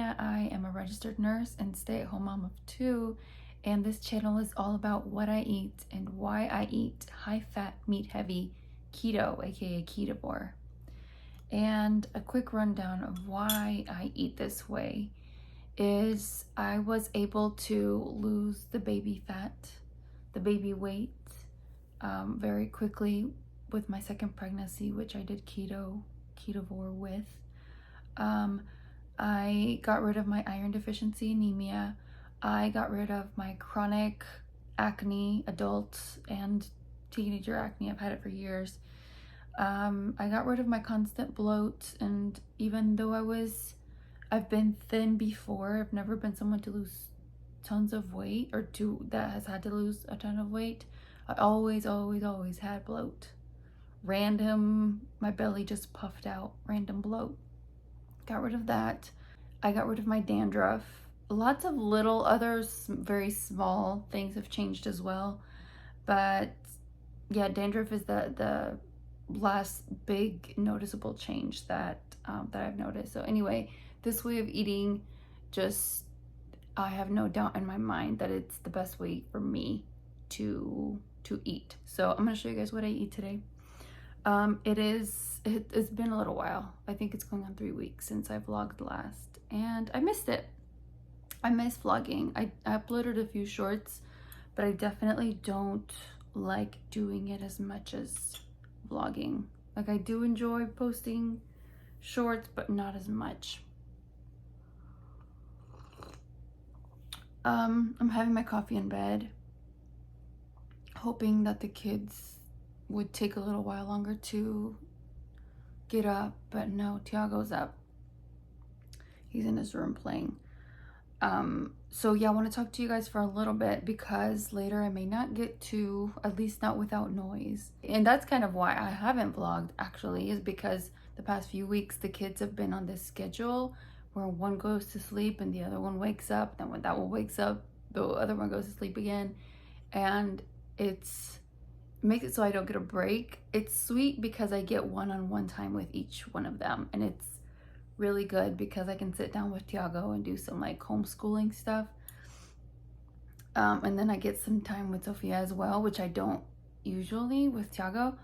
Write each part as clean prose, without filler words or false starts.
Anemia. I am a registered nurse and stay-at-home mom of 2, and this channel is all about what I eat and why I eat high-fat, meat-heavy keto, aka Ketovore. And a quick rundown of why I eat this way is I was able to lose the baby fat, the baby weight, very quickly with my second pregnancy, which I did Ketovore with. I got rid of my iron deficiency anemia. I got rid of my chronic acne, adult and teenager acne. I've had it for years. I got rid of my constant bloat, and even though I've been thin before, I've never been someone to lose tons of weight or that has had to lose a ton of weight. I always had bloat. My belly just puffed out, random bloat. Got rid of that. I got rid of my dandruff. Lots of little others, very small things have changed as well. But yeah, dandruff is the last big noticeable change that I've noticed. So anyway, this way of eating, I have no doubt in my mind that it's the best way for me to eat. So I'm gonna show you guys what I eat today. It's been a little while. I think it's going on 3 weeks since I vlogged last, and I missed it. I miss vlogging. I uploaded a few shorts, but I definitely don't like doing it as much as vlogging. Like, I do enjoy posting shorts, but not as much. I'm having my coffee in bed, hoping that the kids would take a little while longer to get up, but no, Tiago's up. He's in his room playing. So yeah, I want to talk to you guys for a little bit because later I may not get to, at least not without noise. And that's kind of why I haven't vlogged, actually, is because the past few weeks the kids have been on this schedule where one goes to sleep and the other one wakes up. Then when that one wakes up, the other one goes to sleep again. And it makes it so I don't get a break. It's sweet because I get one-on-one time with each one of them, and it's really good because I can sit down with Tiago and do some like homeschooling stuff. And then I get some time with Sophia as well, which I don't usually with Tiago.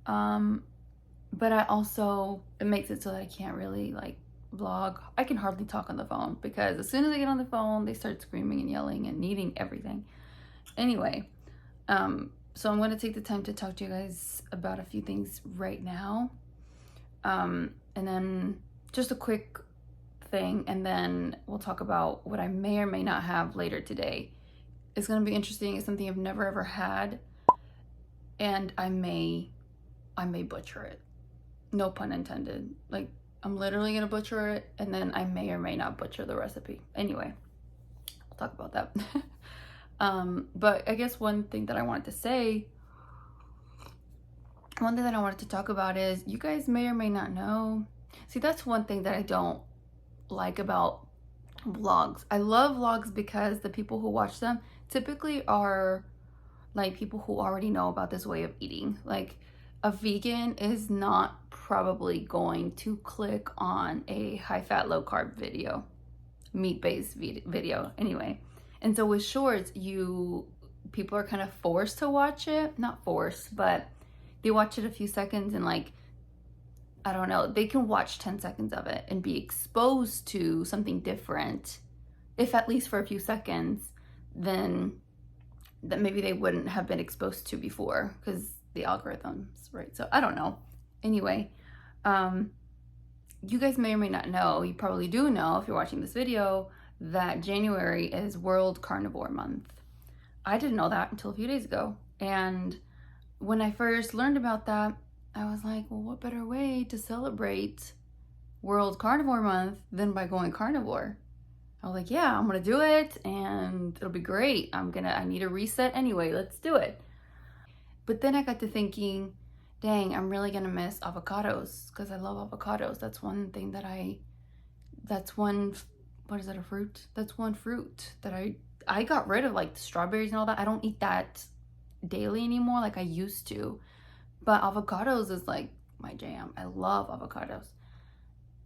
But it makes it so that I can't really like vlog. I can hardly talk on the phone because as soon as I get on the phone, they start screaming and yelling and needing everything. Anyway, so I'm going to take the time to talk to you guys about a few things right now. And then just a quick thing, and then we'll talk about what I may or may not have later today. It's going to be interesting. It's something I've never ever had, and I may butcher it. No pun intended. Like, I'm literally going to butcher it, and then I may or may not butcher the recipe. Anyway, we'll talk about that. But I guess one thing that I wanted to talk about is, you guys may or may not know. See, that's one thing that I don't like about vlogs. I love vlogs because the people who watch them typically are like people who already know about this way of eating. Like, a vegan is not probably going to click on a high-fat, low-carb video, meat-based video anyway. And so with shorts, people are kind of forced to watch it. Not forced, but they watch it a few seconds and, like, I don't know, they can watch 10 seconds of it and be exposed to something different, if at least for a few seconds, than that maybe they wouldn't have been exposed to before, because the algorithms, right? So I don't know. Anyway, you guys may or may not know, you probably do know if you're watching this video, that January is World Carnivore Month. I didn't know that until a few days ago. And when I first learned about that, I was like, well, what better way to celebrate World Carnivore Month than by going carnivore? I was like, yeah, I'm gonna do it and it'll be great. I need a reset anyway, let's do it. But then I got to thinking, dang, I'm really gonna miss avocados because I love avocados. That's one thing that what is that, a fruit? That's one fruit that I got rid of, like the strawberries and all that. I don't eat that daily anymore like I used to. But avocados is like my jam. I love avocados.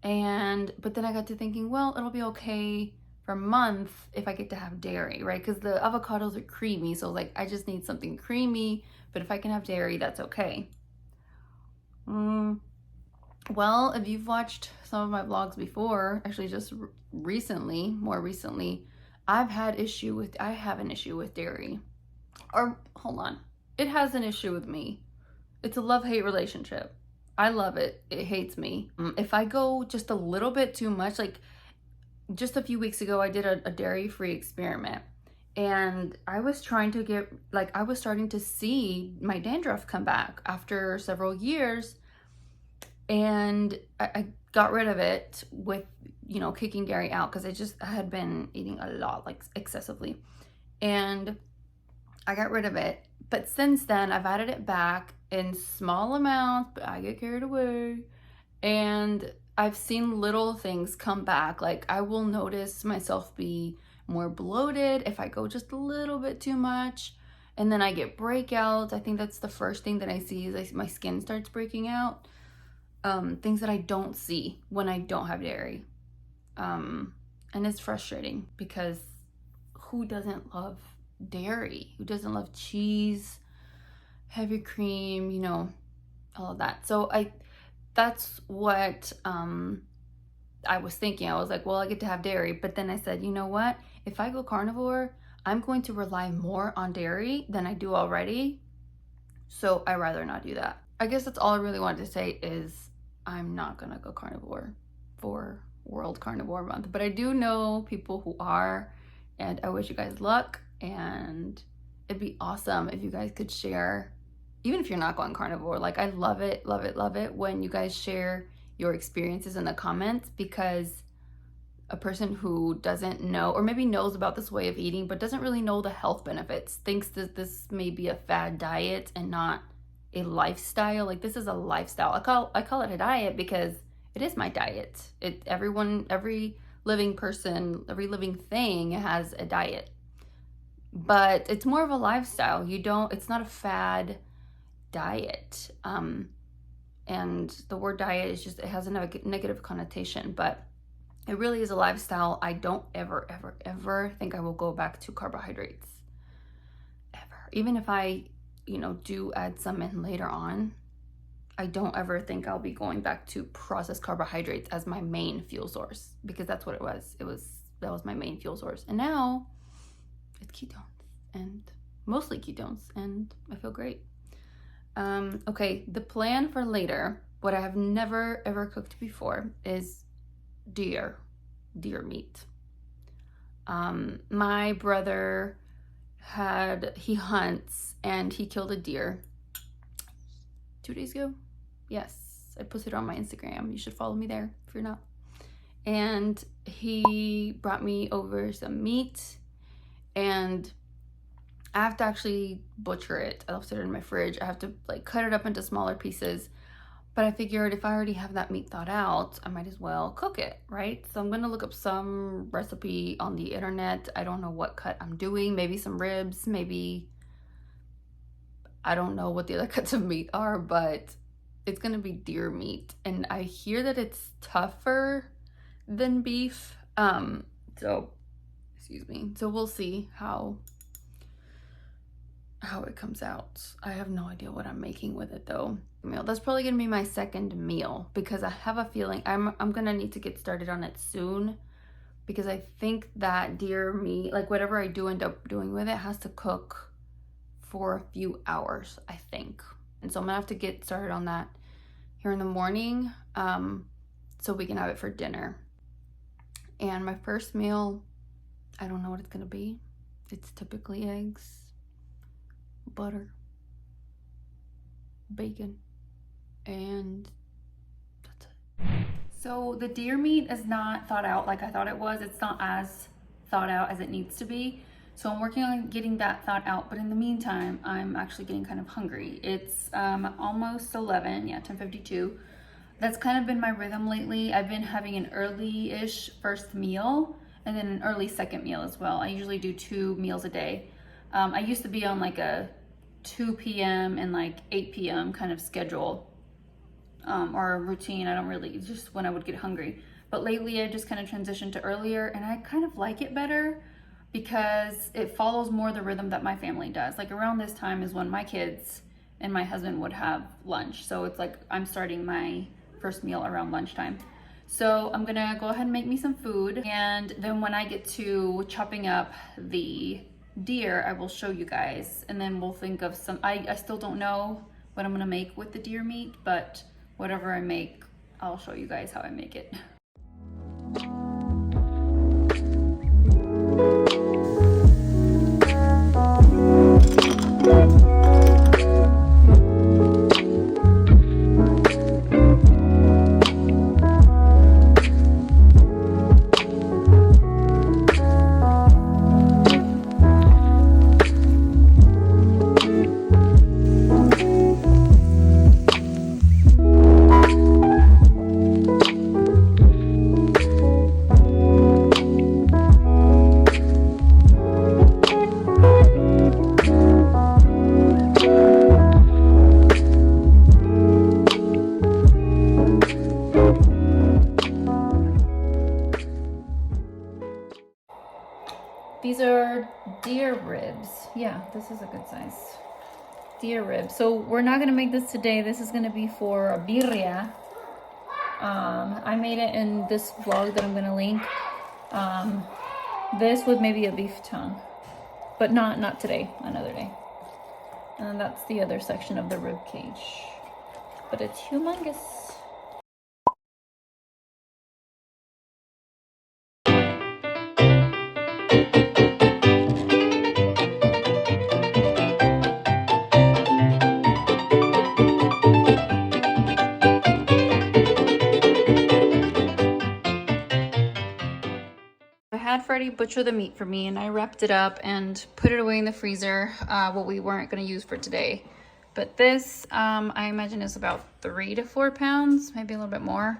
But then I got to thinking, well, it'll be okay for a month if I get to have dairy, right? Because the avocados are creamy, so like I just need something creamy, but if I can have dairy, that's okay. Well, if you've watched some of my vlogs before, actually just more recently, I have an issue with dairy. Or hold on, it has an issue with me. It's a love-hate relationship. I love it. It hates me. If I go just a little bit too much, like just a few weeks ago, I did a dairy-free experiment. And I was starting to see my dandruff come back after several years. And I got rid of it with, kicking dairy out because I had been eating a lot, like excessively. And I got rid of it. But since then, I've added it back in small amounts, but I get carried away. And I've seen little things come back. Like I will notice myself be more bloated if I go just a little bit too much. And then I get breakouts. I think that's the first thing that I see is my skin starts breaking out. Things that I don't see when I don't have dairy. And it's frustrating because who doesn't love dairy? Who doesn't love cheese, heavy cream, all of that. So that's what I was thinking. I was like, well, I get to have dairy. But then I said, you know what? If I go carnivore, I'm going to rely more on dairy than I do already. So I'd rather not do that. I guess that's all I really wanted to say is I'm not going to go carnivore for World Carnivore Month. But I do know people who are, and I wish you guys luck. And it'd be awesome if you guys could share, even if you're not going carnivore. Like I love it when you guys share your experiences in the comments, because a person who doesn't know, or maybe knows about this way of eating but doesn't really know the health benefits, thinks that this may be a fad diet and not a lifestyle. Like this is a lifestyle. I call it a diet because it is my diet. Every living person, every living thing has a diet, but it's more of a lifestyle. It's not a fad diet. And the word diet is just, it has a negative connotation, but it really is a lifestyle. I don't ever think I will go back to carbohydrates, ever. Even if I, do add some in later on, I don't ever think I'll be going back to processed carbohydrates as my main fuel source, because that's what it was. That was my main fuel source. And now it's ketones, and mostly ketones, and I feel great. Okay, the plan for later, what I have never ever cooked before, is deer meat. My brother he hunts, and he killed a deer 2 days ago. Yes, I posted it on my Instagram. You should follow me there if you're not. And he brought me over some meat, and I have to actually butcher it. I left it in my fridge. I have to cut it up into smaller pieces. But I figured if I already have that meat thawed out, I might as well cook it, right? So I'm gonna look up some recipe on the internet. I don't know what cut I'm doing. Maybe some ribs, maybe, I don't know what the other cuts of meat are, but it's gonna be deer meat. And I hear that it's tougher than beef. Excuse me. So we'll see how it comes out. I have no idea what I'm making with it though. That's probably gonna be my second meal, because I have a feeling I'm gonna need to get started on it soon, because I think that deer meat, whatever I do end up doing with it, has to cook for a few hours, I think. And so I'm gonna have to get started on that here in the morning, so we can have it for dinner. And my first meal, I don't know what it's gonna be. It's typically eggs, butter, bacon, and that's it. So the deer meat is not thawed out like I thought it was. It's not as thawed out as it needs to be. So I'm working on getting that thawed out. But in the meantime, I'm actually getting kind of hungry. It's almost 11, 10:52. That's kind of been my rhythm lately. I've been having an early-ish first meal and then an early second meal as well. I usually do 2 meals a day. I used to be on a 2 p.m. and 8 p.m. kind of schedule. or a routine. I don't really, it's just when I would get hungry. But lately I just kind of transitioned to earlier, and I kind of like it better because it follows more the rhythm that my family does. Like around this time is when my kids and my husband would have lunch. So it's like I'm starting my first meal around lunchtime. So I'm gonna go ahead and make me some food, and then when I get to chopping up the deer, I will show you guys, and then we'll think of some, I still don't know what I'm gonna make with the deer meat, but whatever I make, I'll show you guys how I make it. These are deer ribs. Yeah, this is a good size. Deer ribs. So we're not gonna make this today. This is gonna be for a birria. I made it in this vlog that I'm gonna link. This with maybe a beef tongue, but not today, another day. And that's the other section of the rib cage, but it's humongous. Freddie butcher the meat for me, and I wrapped it up and put it away in the freezer, what we weren't going to use for today. But this, I imagine is about 3 to 4 pounds, maybe a little bit more,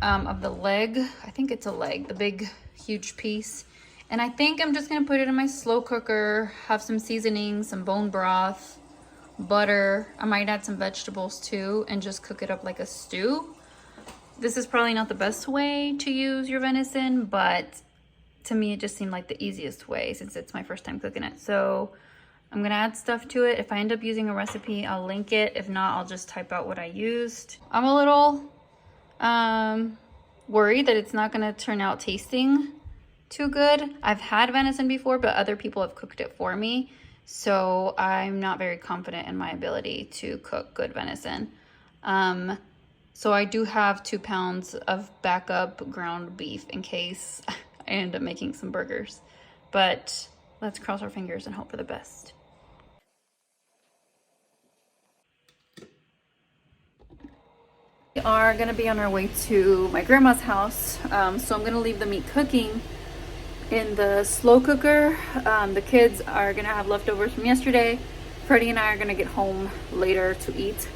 of the leg. I think it's a leg, the big, huge piece. And I think I'm just going to put it in my slow cooker, have some seasoning, some bone broth, butter. I might add some vegetables too, and just cook it up like a stew. This is probably not the best way to use your venison, but to me, it just seemed like the easiest way since it's my first time cooking it. So I'm gonna add stuff to it. If I end up using a recipe, I'll link it. If not, I'll just type out what I used. I'm a little worried that it's not gonna turn out tasting too good. I've had venison before, but other people have cooked it for me. So I'm not very confident in my ability to cook good venison. So I do have 2 pounds of backup ground beef in case I end up making some burgers, but let's cross our fingers and hope for the best. We are gonna be on our way to my grandma's house, so I'm gonna leave the meat cooking in the slow cooker. The kids are gonna have leftovers from yesterday. Freddie and I are gonna get home later to eat,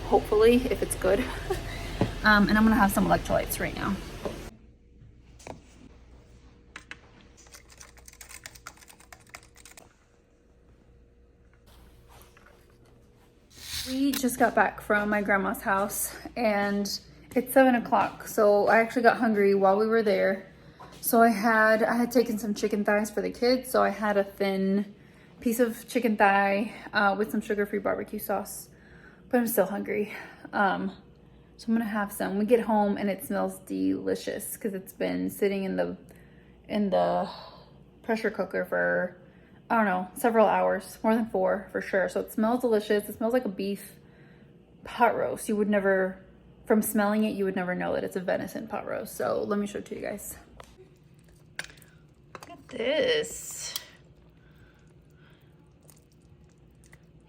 hopefully, if it's good. And I'm gonna have some electrolytes right now. We just got back from my grandma's house and it's 7 o'clock. So I actually got hungry while we were there. So I had taken some chicken thighs for the kids. So I had a thin piece of chicken thigh with some sugar-free barbecue sauce, but I'm still hungry. So I'm gonna have some. We get home and it smells delicious because it's been sitting in the pressure cooker for, I don't know, several hours, more than 4 for sure. So it smells delicious. It smells like a beef pot roast. You would never, from smelling it, you would never know that it's a venison pot roast. So let me show it to you guys. Look at this.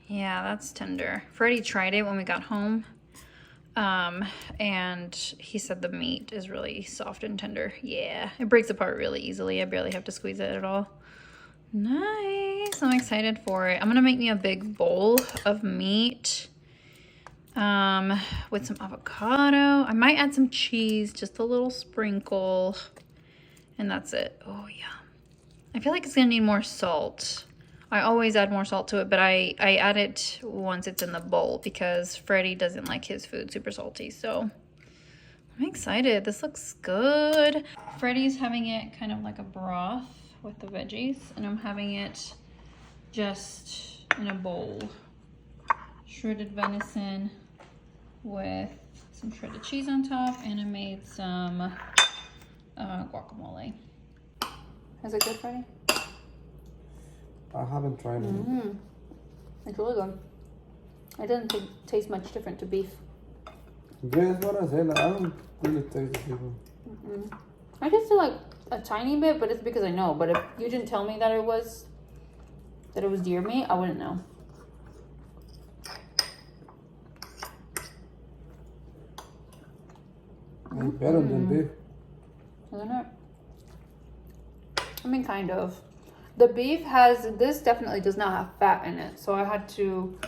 Yeah, that's tender. Freddie tried it when we got home. And he said the meat is really soft and tender. Yeah, it breaks apart really easily. I barely have to squeeze it at all. Nice. I'm excited for it. I'm gonna make me a big bowl of meat with some avocado. I might add some cheese, just a little sprinkle, and that's it. Oh yeah. I feel like it's gonna need more salt. I always add more salt to it, but I add it once it's in the bowl because Freddie doesn't like his food super salty. So I'm excited. This looks good. Freddie's having it kind of like a broth with the veggies, and I'm having it just in a bowl. Shredded venison with some shredded cheese on top, and I made some guacamole. Is it good, Freddie? I haven't tried it. It's really good. It doesn't taste much different to beef. Yeah, that's what I said. Like, I don't really taste the different. I just feel like a tiny bit, but it's because I know. But if you didn't tell me that it was deer meat, I wouldn't know. It's better than beef. Isn't it? I mean, kind of. The beef this definitely does not have fat in it. So I had to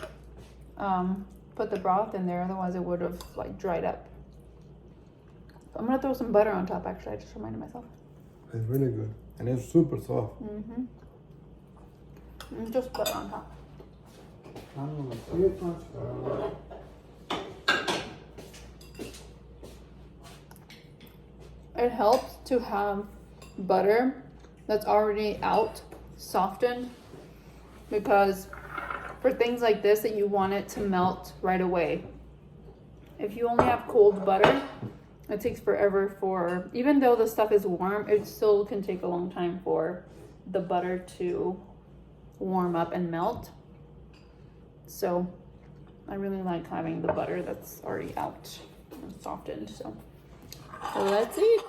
put the broth in there. Otherwise it would have like dried up. I'm going to throw some butter on top, actually. I just reminded myself. It's really good. And it's super soft. And just butter on top. I'm gonna see it much. It helps to have butter that's already out, softened, because for things like this that you want it to melt right away. If you only have cold butter, it takes forever for, even though the stuff is warm, it still can take a long time for the butter to warm up and melt. So I really like having the butter that's already out and softened. So let's eat.